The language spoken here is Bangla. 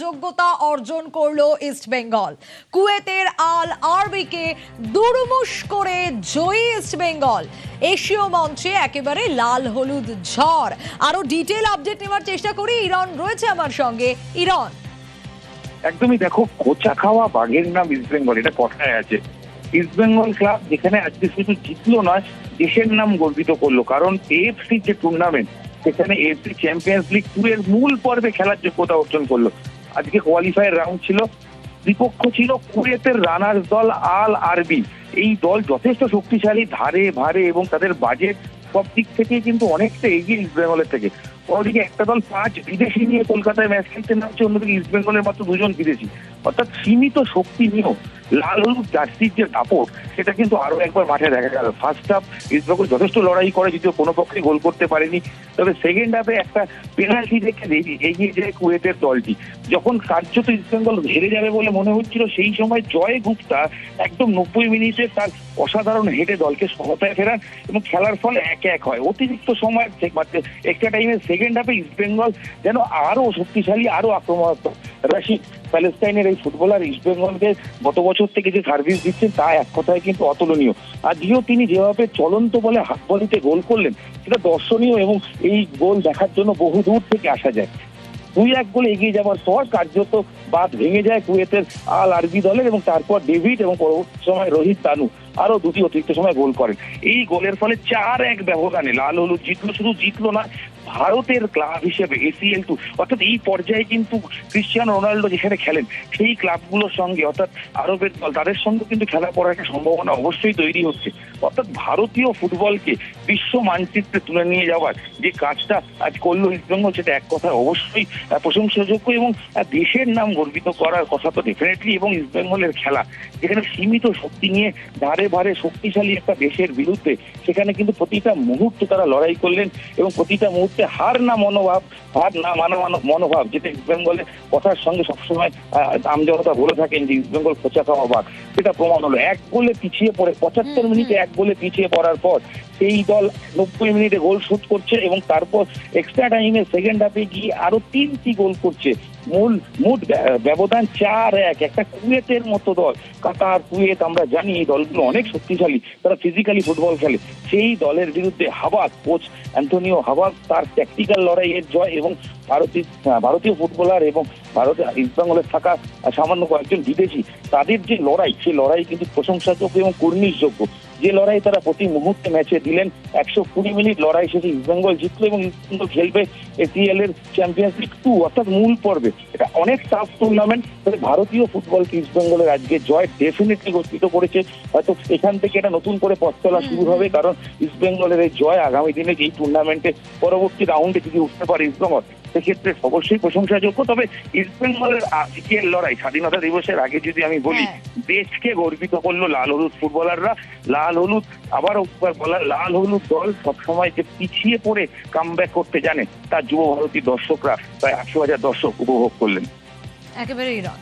যোগ্যতা অর্জন করলো ইস্ট বেঙ্গল। কুয়েতের আল আরবিকে দুরুমুশ করে জয়ী ইস্ট বেঙ্গল। এশীয় মঞ্চে একেবারে লাল হলুদ ঝড়। আরো ডিটেল আপডেট নেওয়ার চেষ্টা করি, ইরন রয়েছে আমার সঙ্গে। ইরন, একদমই দেখো, খোঁচা খাওয়া বাঘের নাম ইস্ট বেঙ্গল, এটা কথায় আছে। ইস্ট বেঙ্গল ক্লাব যেখানে আজকে শুধু জিতলো নয়, দেশের নাম গর্বিত করলো। কারণ এএফসি যে টুর্নামেন্ট, সেখানে এএফসি চ্যাম্পিয়ন্স লিগ 2 এর মূল পর্বে খেলার যোগ্যতা অর্জন করলো। আজকে কোয়ালিফায়ার রাউন্ড ছিল, বিপক্ষ ছিল কুয়েতের রানার্স দল আল আরবি। এই দল যথেষ্ট শক্তিশালী, ধারে ভারে এবং তাদের বাজেট সব দিক থেকে কিন্তু অনেকটা এগিয়ে ইস্ট বেঙ্গলের থেকে। অন্যদিকে একটা দল 5 বিদেশি নিয়ে কলকাতায় ম্যাচ খেলতে নামছে, অন্যদিকে ইস্ট বেঙ্গলের মাত্র 2 জন বিদেশি। অর্থাৎ সীমিত শক্তি নিয়েও লাল হলুদ জার্সির যে দাপট, সেটা কিন্তু আরো একবার মাঠে দেখা গেল। ফার্স্ট হাফ ইস্ট বেঙ্গল যথেষ্ট লড়াই করে, যদিও কোনো পক্ষে গোল করতে পারেনি। তবে সেকেন্ড হাফে একটা পেনাল্টি দেখে এগিয়ে যায় কুয়েতের দলটি। যখন কার্যত ইস্ট বেঙ্গল হেরে যাবে বলে মনে হচ্ছিল, সেই সময় জয় গুপ্তা একদম 90 মিনিটে তার অসাধারণ হেডে দলকে সমতায় ফেরান এবং খেলার ফল 1-1 হয়। অতিরিক্ত সময় এক্সট্রা টাইমে সেকেন্ড হাফে ইস্ট বেঙ্গল যেন আরো শক্তিশালী, আরো আক্রমণাত্মক। রাশিদ প্যালেস্টাইনের এই ফুটবলার ইস্ট বেঙ্গলকে গত বছর থেকে যে সার্ভিস দিচ্ছেন, তা এক কথায় কিন্তু অতুলনীয়। আজকেও তিনি যেভাবে চলন্ত বলে হাত বলিতে গোল করলেন, সেটা দর্শনীয় এবং এই গোল দেখার জন্য বহু দূর থেকে আসা যায়। 2-1 গোলে এগিয়ে যাওয়ার পর কার্যত বাঁধ ভেঙে যায় কুয়েতের আল আরবি দলের, এবং তারপর ডেভিড এবং পরবর্তী সময় রোহিত তানু আরো দুটি অতিরিক্ত সময় গোল করেন। এই গোলের ফলে 4-1 ব্যবধানে লাল হলুদ জিতলো। শুধু জিতলো না, ভারতের ক্লাব হিসেবে ACL 2, অর্থাৎ এই পর্যায়ে কিন্তু ক্রিশ্চিয়ানো রোনাল্ডো যেখানে খেলেন, সেই ক্লাবগুলোর সঙ্গে অর্থাৎ আরবের দল, তাদের সঙ্গে কিন্তু খেলা করার একটা সম্ভাবনা অবশ্যই তৈরি হচ্ছে। অর্থাৎ ভারতীয় ফুটবলকে বিশ্ব মানচিত্রে তুলে নিয়ে যাওয়ার যে কাজটা আজ করলো ইস্ট বেঙ্গল, সেটা এক কথায় অবশ্যই প্রশংসাযোগ্য এবং দেশের নাম গর্বিত করার কথা তো ডেফিনেটলি। এবং ইস্ট বেঙ্গলের খেলা যেখানে সীমিত শক্তি নিয়ে ধারে ভারে শক্তিশালী একটা দেশের বিরুদ্ধে, সেখানে কিন্তু প্রতিটা মুহূর্তে তারা লড়াই করলেন এবং প্রতিটা মুহূর্তে হার না মানা মনোভাব, যেটা ইস্ট বেঙ্গলের কথার সঙ্গে সবসময় আমজনতা বলে থাকেন যে ইস্ট বেঙ্গল খোঁচা খাওয়া বাঘ, সেটা প্রমাণ হলো। 1 গোলে পিছিয়ে পড়ে 75 মিনিটে 1 গোলে পিছিয়ে পড়ার পর সেই দল 90 মিনিটে গোল শুট করছে এবং তারপর এক্সট্রা টাইমে সেকেন্ড হাফে গিয়ে আরো 3টি গোল করছে। মোট ব্যবধান 4-1। একটা কুয়েতের মতো দল, কাতার, কুয়েত, আমরা জানি এই দলগুলো অনেক শক্তিশালী, তারা ফিজিক্যালি ফুটবল খেলে। সেই দলের বিরুদ্ধে হাবাক কোচ অ্যান্থনিও হাবাক তার ট্যাকটিক্যাল লড়াইয়ের জয় এবং ভারতীয় ফুটবলার এবং ইস্ট বেঙ্গলের থাকা সামান্য কয়েকজন বিদেশি, তাদের যে লড়াই, সেই লড়াই কিন্তু প্রশংসাযোগ্য এবং কুর্নিশযোগ্য। যে লড়াই তারা প্রতি মুহূর্তে ম্যাচে দিলেন, 120 মিনিট লড়াই শেষে ইস্ট বেঙ্গল জিতলো এবং ইস্ট বেঙ্গল খেলবে ACL এর চ্যাম্পিয়ন্স লিগ 2, অর্থাৎ মূল পর্বে। এটা অনেক টাফ টুর্নামেন্ট, তবে ভারতীয় ফুটবলকে ইস্ট বেঙ্গলের আজকে জয় ডেফিনেটলি গর্বিত করেছে। হয়তো এখান থেকে এটা নতুন করে পথ চলা শুরু হবে, কারণ ইস্ট বেঙ্গলের এই জয় আগামী দিনে এই টুর্নামেন্টে পরবর্তী রাউন্ডে যদি উঠতে পারে ইস্ট বেঙ্গল, সেক্ষেত্রে অবশ্যই প্রশংসাযোগ্য। তবে ইস্ট বেঙ্গলের আজকের লড়াই, স্বাধীনতা দিবসের আগে যদি আমি বলি, দেশকে গর্বিত করলো লাল হলুদ ফুটবলাররা। লাল হলুদ, আবারও বলার, লাল হলুদ দল সবসময় যে পিছিয়ে পড়ে কামব্যাক করতে জানে, তার যুব ভারতী দর্শকরা প্রায় 800,000 দর্শক উপভোগ করলেন। একেবারে ইরন।